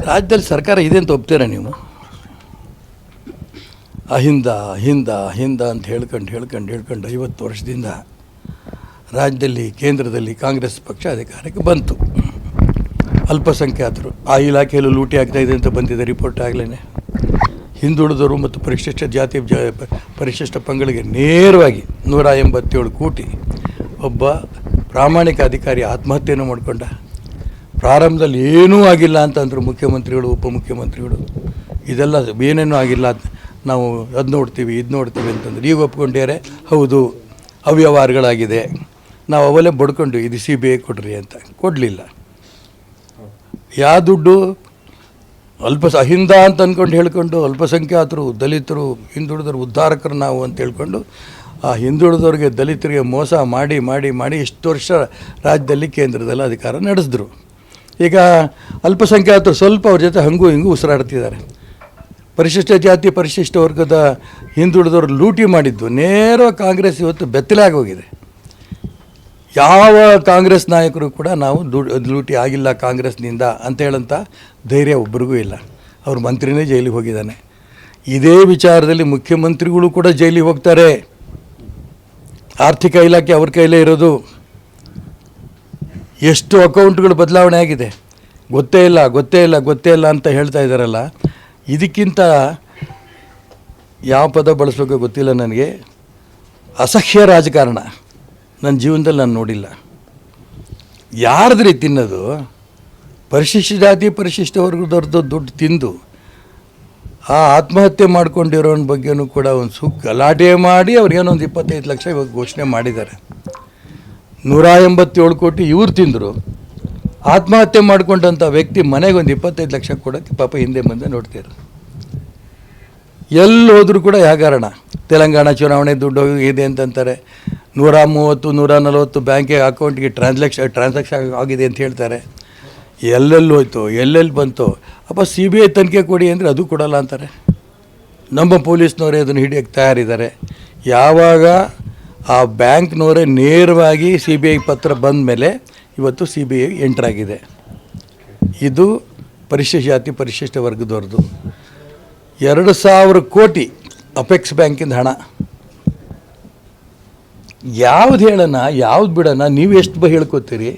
ರಾಜ್ಯದಲ್ಲಿ ಸರ್ಕಾರ ಇದೆ ಅಂತ ಒಪ್ತೀರಾ ನೀವು? ಅಹಿಂದ ಅಂತ ಹೇಳ್ಕೊಂಡು 50 ವರ್ಷದಿಂದ ರಾಜ್ಯದಲ್ಲಿ ಕೇಂದ್ರದಲ್ಲಿ ಕಾಂಗ್ರೆಸ್ ಪಕ್ಷ ಅಧಿಕಾರಕ್ಕೆ ಬಂತು. ಅಲ್ಪಸಂಖ್ಯಾತರು ಆ ಇಲಾಖೆಯಲ್ಲೂ ಲೂಟಿ ಆಗ್ತಾಯಿದೆ ಅಂತ ಬಂದಿದೆ ರಿಪೋರ್ಟ್ ಆಗಲೇ. ಹಿಂದುಳಿದವರು ಮತ್ತು ಪರಿಶಿಷ್ಟ ಜಾತಿ ಪರಿಶಿಷ್ಟ ಪಂಗಡಿಗೆ ನೇರವಾಗಿ 187 ಕೋಟಿ. ಒಬ್ಬ ಪ್ರಾಮಾಣಿಕ ಅಧಿಕಾರಿ ಆತ್ಮಹತ್ಯೆಯನ್ನು ಮಾಡಿಕೊಂಡ. ಪ್ರಾರಂಭದಲ್ಲಿ ಏನೂ ಆಗಿಲ್ಲ ಅಂತಂದರು ಮುಖ್ಯಮಂತ್ರಿಗಳು, ಉಪಮುಖ್ಯಮಂತ್ರಿಗಳು. ಇದೆಲ್ಲ ಏನೇನೂ ಆಗಿಲ್ಲ, ನಾವು ಅದು ನೋಡ್ತೀವಿ ಇದು ನೋಡ್ತೀವಿ ಅಂತಂದ್ರೆ ಈಗ ಒಪ್ಕೊಂಡಿದ್ದಾರೆ. ಹೌದು, ಅವ್ಯವಹಾರಗಳಾಗಿದೆ, ನಾವು ಅವಲೇ ಬಡ್ಕೊಂಡು ಇದು CBI ಕೊಡ್ರಿ ಅಂತ. ಕೊಡಲಿಲ್ಲ. ಯಾವ ದುಡ್ಡು? ಅಹಿಂದ ಅಂತ ಅಂದ್ಕೊಂಡು ಹೇಳ್ಕೊಂಡು ಅಲ್ಪಸಂಖ್ಯಾತರು, ದಲಿತರು, ಹಿಂದುಳಿದವರು ಉದ್ಧಾರಕರು ನಾವು ಅಂತ ಹೇಳ್ಕೊಂಡು ಆ ಹಿಂದುಳಿದವ್ರಿಗೆ ದಲಿತರಿಗೆ ಮೋಸ ಮಾಡಿ ಮಾಡಿ ಮಾಡಿ ಇಷ್ಟು ವರ್ಷ ರಾಜ್ಯದಲ್ಲಿ ಕೇಂದ್ರದಲ್ಲಿ ಅಧಿಕಾರ ನಡೆಸಿದ್ರು. ಈಗ ಅಲ್ಪಸಂಖ್ಯಾತರು ಸ್ವಲ್ಪ ಅವ್ರ ಜೊತೆ ಹಂಗೂ ಹಿಂಗೂ ಉಸಿರಾಡ್ತಿದ್ದಾರೆ. ಪರಿಶಿಷ್ಟ ಜಾತಿ ಪರಿಶಿಷ್ಟ ವರ್ಗದ ಹಿಂದುಳಿದವರು ಲೂಟಿ ಮಾಡಿದ್ದು ನೇರವಾಗಿ ಕಾಂಗ್ರೆಸ್ ಇವತ್ತು ಬೆತ್ತಲಾಗಿ ಹೋಗಿದೆ. ಯಾವ ಕಾಂಗ್ರೆಸ್ ನಾಯಕರು ಕೂಡ ನಾವು ಲೂಟಿ ಆಗಿಲ್ಲ ಕಾಂಗ್ರೆಸ್ನಿಂದ ಅಂತ ಹೇಳಂಥ ಧೈರ್ಯ ಒಬ್ಬರಿಗೂ ಇಲ್ಲ. ಅವ್ರ ಮಂತ್ರಿನೇ ಜೈಲಿಗೆ ಹೋಗಿದ್ದಾನೆ. ಇದೇ ವಿಚಾರದಲ್ಲಿ ಮುಖ್ಯಮಂತ್ರಿಗಳು ಕೂಡ ಜೈಲಿಗೆ ಹೋಗ್ತಾರೆ. ಆರ್ಥಿಕ ಇಲಾಖೆ ಅವ್ರ ಕೈಲೇ ಇರೋದು. ಎಷ್ಟು ಅಕೌಂಟ್ಗಳು ಬದಲಾವಣೆ ಆಗಿದೆ ಗೊತ್ತೇ ಇಲ್ಲ ಅಂತ ಹೇಳ್ತಾ ಇದ್ದಾರಲ್ಲ. ಇದಕ್ಕಿಂತ ಯಾವ ಪದ ಬಳಸೋಕೆ ಗೊತ್ತಿಲ್ಲ ನನಗೆ. ಅಸಹ್ಯ ರಾಜಕಾರಣ ನನ್ನ ಜೀವನದಲ್ಲಿ ನಾನು ನೋಡಿಲ್ಲ. ಯಾರ್ದ್ರಿ ತಿನ್ನೋದು? ಪರಿಶಿಷ್ಟ ಜಾತಿ ಪರಿಶಿಷ್ಟ ವರ್ಗದವ್ರದ್ದು ದುಡ್ಡು ತಿಂದು ಆ ಆತ್ಮಹತ್ಯೆ ಮಾಡ್ಕೊಂಡಿರೋನ ಬಗ್ಗೆನೂ ಕೂಡ ಒಂದು ಗಲಾಟೆ ಮಾಡಿ ಅವ್ರಿಗೇನೋ ಒಂದು 25 ಲಕ್ಷ ಇವಾಗ ಘೋಷಣೆ ಮಾಡಿದ್ದಾರೆ. 187 ಕೋಟಿ ಇವ್ರು ತಿಂದರು. ಆತ್ಮಹತ್ಯೆ ಮಾಡಿಕೊಂಡಂಥ ವ್ಯಕ್ತಿ ಮನೆಗೆ ಒಂದು 25 ಲಕ್ಷ ಕೊಡೋಕ್ಕೆ ಪಾಪ ಹಿಂದೆ ಮುಂದೆ ನೋಡ್ತೀರ. ಎಲ್ಲಿ ಹೋದರೂ ಕೂಡ ಯಾಕಾರಣ ತೆಲಂಗಾಣ ಚುನಾವಣೆ ದುಡ್ಡು ಇದೆ ಅಂತಂತಾರೆ. 130 140 ಬ್ಯಾಂಕ್ ಅಕೌಂಟ್ಗೆ ಟ್ರಾನ್ಸಾಕ್ಷನ್ ಆಗಿದೆ ಅಂತ ಹೇಳ್ತಾರೆ. ಎಲ್ಲೆಲ್ಲಿ ಹೋಯ್ತು, ಎಲ್ಲೆಲ್ಲಿ ಬಂತು? ಅಪ್ಪ CBI ತನಿಖೆ ಕೊಡಿ ಅಂದರೆ ಅದು ಕೊಡಲ್ಲ ಅಂತಾರೆ. ನಮ್ಮ ಪೊಲೀಸ್ನವರೇ ಅದನ್ನು ಹಿಡಿಯೋಕ್ಕೆ ತಯಾರಿದ್ದಾರೆ. ಯಾವಾಗ ಆ ಬ್ಯಾಂಕ್ನವರೇ ನೇರವಾಗಿ CBI ಪತ್ರ ಬಂದ ಮೇಲೆ ಇವತ್ತು CBI ಎಂಟ್ರಾಗಿದೆ. ಇದು ಪರಿಶಿಷ್ಟ ಜಾತಿ ಪರಿಶಿಷ್ಟ ವರ್ಗದವ್ರದ್ದು 2,000 ಕೋಟಿ ಅಪೆಕ್ಸ್ ಬ್ಯಾಂಕಿಂದ ಹಣ. ಯಾವ್ದು ಹೇಳೋಣ, ಯಾವ್ದು ಬಿಡೋಣ? ನೀವು ಎಷ್ಟು ಹೇಳ್ಕೊತೀರಿ?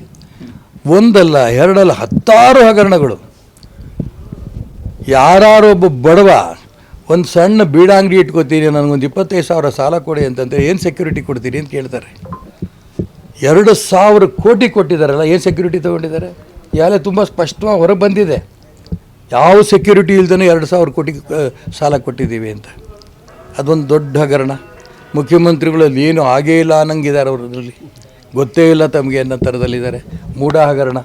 ಒಂದಲ್ಲ ಎರಡಲ್ಲ 10 ಹಗರಣಗಳು. ಯಾರೊಬ್ಬ ಬಡವ ಒಂದು ಸಣ್ಣ ಬೀಡ ಅಂಗಡಿ ಇಟ್ಕೋತೀರಿ, ನನಗೊಂದು 25,000 ಸಾಲ ಕೊಡಿ ಅಂತಂದರೆ ಏನು ಸೆಕ್ಯೂರಿಟಿ ಕೊಡ್ತೀರಿ ಅಂತ ಕೇಳ್ತಾರೆ. 2,000 ಕೋಟಿ ಕೊಟ್ಟಿದ್ದಾರಲ್ಲ, ಏನು ಸೆಕ್ಯೂರಿಟಿ ತೊಗೊಂಡಿದ್ದಾರೆ? ಯಾರೇ ತುಂಬ ಸ್ಪಷ್ಟವಾಗಿ ಹೊರಗೆ ಬಂದಿದೆ. ಯಾವ ಸೆಕ್ಯೂರಿಟಿ ಇಲ್ದೇ 2,000 ಕೋಟಿ ಸಾಲ ಕೊಟ್ಟಿದ್ದೀವಿ ಅಂತ. ಅದೊಂದು ದೊಡ್ಡ ಹಗರಣ. ಮುಖ್ಯಮಂತ್ರಿಗಳಲ್ಲಿ ಏನು ಆಗೇ ಇಲ್ಲ ಅನ್ನಂಗಿದ್ದಾರೆ. ಅವರಲ್ಲಿ ಗೊತ್ತೇ ಇಲ್ಲ ತಮಗೆ ಅನ್ನೋ ಥರದಲ್ಲಿದ್ದಾರೆ. ಮೂಢ ಹಗರಣ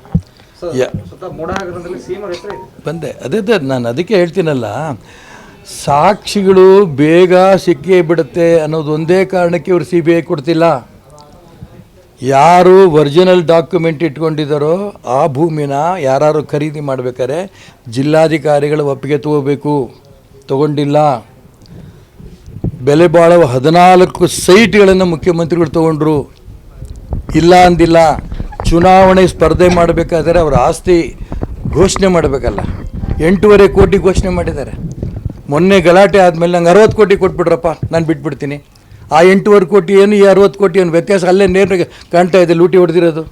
ಬಂದೆ. ಅದೇ ನಾನು ಅದಕ್ಕೆ ಹೇಳ್ತೀನಲ್ಲ, ಸಾಕ್ಷಿಗಳು ಬೇಗ ಸಿಕ್ಕೇ ಬಿಡುತ್ತೆ ಅನ್ನೋದು ಒಂದೇ ಕಾರಣಕ್ಕೆ ಇವರು CBI ಕೊಡ್ತಿಲ್ಲ. ಯಾರು ಒರಿಜಿನಲ್ ಡಾಕ್ಯುಮೆಂಟ್ ಇಟ್ಕೊಂಡಿದ್ದಾರೋ ಆ ಭೂಮಿನ ಯಾರು ಖರೀದಿ ಮಾಡಬೇಕಾದ್ರೆ ಜಿಲ್ಲಾಧಿಕಾರಿಗಳ ಒಪ್ಪಿಗೆ ತಗೊಂಡಿಲ್ಲ. ಬೆಲೆ ಬಾಳುವ 14 ಸೈಟ್ಗಳನ್ನು ಮುಖ್ಯಮಂತ್ರಿಗಳು ತೊಗೊಂಡ್ರು. ಇಲ್ಲ ಅಂದಿಲ್ಲ. ಚುನಾವಣೆ ಸ್ಪರ್ಧೆ ಮಾಡಬೇಕಾದ್ರೆ ಅವರ ಆಸ್ತಿ ಘೋಷಣೆ ಮಾಡಬೇಕಲ್ಲ, 8.5 ಕೋಟಿ ಘೋಷಣೆ ಮಾಡಿದ್ದಾರೆ. ಮೊನ್ನೆ ಗಲಾಟೆ ಆದಮೇಲೆ ನಂಗೆ 60 ಕೋಟಿ ಕೊಟ್ಬಿಡ್ರಪ್ಪ, ನಾನು ಬಿಟ್ಬಿಡ್ತೀನಿ. ಆ 8.5 ಕೋಟಿ ಏನು, ಈ 60 ಕೋಟಿ ಏನು ವ್ಯತ್ಯಾಸ ಅಲ್ಲೇ ನೇರ ಕಾಣ್ತಾ ಇದೆ. ಲೂಟಿ ಹೊಡೆದಿರೋದು.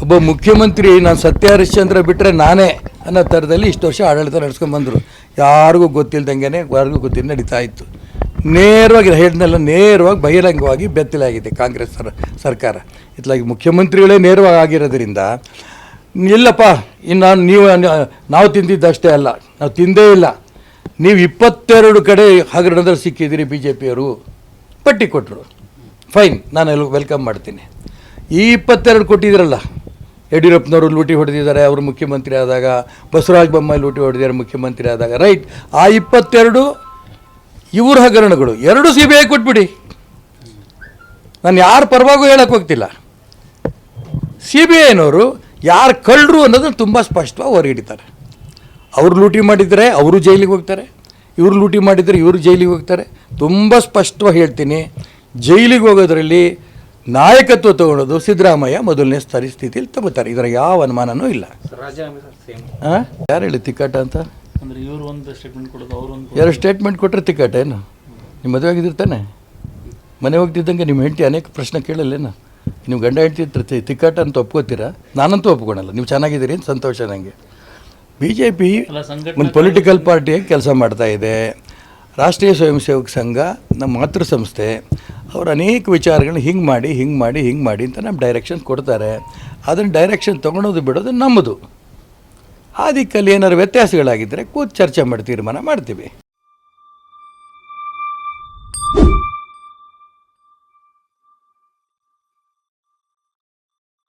ಒಬ್ಬ ಮುಖ್ಯಮಂತ್ರಿ ನಾನು ಸತ್ಯ ಹರಿಶ್ಚಂದ್ರ ಬಿಟ್ಟರೆ ನಾನೇ ಅನ್ನೋ ಥರದಲ್ಲಿ ಇಷ್ಟು ವರ್ಷ ಆಡಳಿತ ನಡೆಸ್ಕೊಂಡ್ಬಂದರು. ಯಾರಿಗೂ ಗೊತ್ತಿಲ್ದಂಗೆ ಯಾರಿಗೂ ಗೊತ್ತಿಲ್ಲ ನಡೀತಾ ಇತ್ತು. ನೇರವಾಗಿ ಹೇಳಿದ್ನೆಲ್ಲ ನೇರವಾಗಿ ಬಹಿರಂಗವಾಗಿ ಬೆತ್ತಲಾಗಿದೆ ಕಾಂಗ್ರೆಸ್ ಸರ್ಕಾರ. ಇತ್ಲಾಗಿ ಮುಖ್ಯಮಂತ್ರಿಗಳೇ ನೇರವಾಗಿ ಆಗಿರೋದ್ರಿಂದ ಇಲ್ಲಪ್ಪ ಇನ್ನು ನಾವು ತಿಂದಿದ್ದಷ್ಟೇ ಅಲ್ಲ, ನಾವು ತಿಂದೇ ಇಲ್ಲ. ನೀವು 22 ಕಡೆ ಹಗರಣದಲ್ಲಿ ಸಿಕ್ಕಿದ್ದೀರಿ. BJPಯವರು ಪಟ್ಟಿ ಕೊಟ್ಟರು. ಫೈನ್, ನಾನು ವೆಲ್ಕಮ್ ಮಾಡ್ತೀನಿ. ಈ 22 ಕೊಟ್ಟಿದ್ದೀರಲ್ಲ, ಯಡಿಯೂರಪ್ಪನವರು ಲೂಟಿ ಹೊಡೆದಿದ್ದಾರೆ ಅವರು ಮುಖ್ಯಮಂತ್ರಿ ಆದಾಗ, ಬಸವರಾಜ ಬೊಮ್ಮಾಯಿ ಲೂಟಿ ಹೊಡೆದಿದ್ದಾರೆ ಮುಖ್ಯಮಂತ್ರಿ ಆದಾಗ, ರೈಟ್. ಆ 22 ಇವ್ರ ಹಗರಣಗಳು 2 CBI ಕೊಟ್ಬಿಡಿ. ನಾನು ಯಾರ ಪರವಾಗೂ ಹೇಳಕ್ಕೆ ಹೋಗ್ತಿಲ್ಲ. CBIನವರು ಯಾರು ಕಳ್ಳರು ಅನ್ನೋದನ್ನು ತುಂಬ ಸ್ಪಷ್ಟವಾಗಿ ಹೊರಗಿಡಿತಾರೆ. ಅವರು ಲೂಟಿ ಮಾಡಿದರೆ ಅವರು ಜೈಲಿಗೆ ಹೋಗ್ತಾರೆ, ಇವರು ಲೂಟಿ ಮಾಡಿದರೆ ಇವರು ಜೈಲಿಗೆ ಹೋಗ್ತಾರೆ. ತುಂಬ ಸ್ಪಷ್ಟವಾಗಿ ಹೇಳ್ತೀನಿ, ಜೈಲಿಗೆ ಹೋಗೋದ್ರಲ್ಲಿ ನಾಯಕತ್ವ ತಗೊಳ್ಳೋದು ಸಿದ್ದರಾಮಯ್ಯ ಮೊದಲನೇ ಸ್ಥಿತಿಯಲ್ಲಿ ತಗೋತಾರೆ, ಇದರ ಯಾವ ಅನುಮಾನನೂ ಇಲ್ಲ. ಹಾಂ, ಯಾರು ಹೇಳಿ ತಿಕ್ಕಾಟ ಅಂತ? ಅಂದರೆ ಇವರು ಒಂದು ಸ್ಟೇಟ್ಮೆಂಟ್ ಕೊಡೋದು, ಅವರು ಒಂದು ಯಾರು ಸ್ಟೇಟ್ಮೆಂಟ್ ಕೊಟ್ಟರೆ ತಿಕ್ಕಾಟ ಏನು? ನಿಮ್ಮ ಮದುವೆ ಆಗಿದ್ದಿರ್ತಾನೆ, ಮನೆ ಹೋಗ್ತಿದ್ದಂಗೆ ನಿಮ್ಮ ಹೆಂಡತಿ ಅನೇಕ ಪ್ರಶ್ನೆ ಕೇಳಲ್ಲೇನು? ನೀವು ಗಂಡ ಹೆಂಡತಿ ತಿಕ್ಕಾಟ ಅಂತ ಒಪ್ಕೋತೀರಾ? ನಾನಂತೂ ಒಪ್ಕೊಳಲ್ಲ. ನೀವು ಚೆನ್ನಾಗಿದ್ದೀರಿ ಅಂತ ಸಂತೋಷ ನನಗೆ. ಬಿ ಜೆ ಪಿ ಒಂದು ಪೊಲಿಟಿಕಲ್ ಪಾರ್ಟಿಯಾಗಿ ಕೆಲಸ ಮಾಡ್ತಾಯಿದೆ. ರಾಷ್ಟ್ರೀಯ ಸ್ವಯಂ ಸೇವಕ ಸಂಘ ನಮ್ಮ ಮಾತೃ ಸಂಸ್ಥೆ, ಅವರು ಅನೇಕ ವಿಚಾರಗಳನ್ನ ಹಿಂಗೆ ಮಾಡಿ ಅಂತ ನಮ್ಮ ಡೈರೆಕ್ಷನ್ ಕೊಡ್ತಾರೆ. ಅದನ್ನು ಡೈರೆಕ್ಷನ್ ತೊಗೊಳೋದು ಬಿಡೋದು ನಮ್ಮದು. ಆ ದಿಕ್ಕಲ್ಲಿ ಏನಾದ್ರು ವ್ಯತ್ಯಾಸಗಳಾಗಿದ್ದರೆ ಕೂತು ಚರ್ಚೆ ಮಾಡಿ ತೀರ್ಮಾನ ಮಾಡ್ತೀವಿ.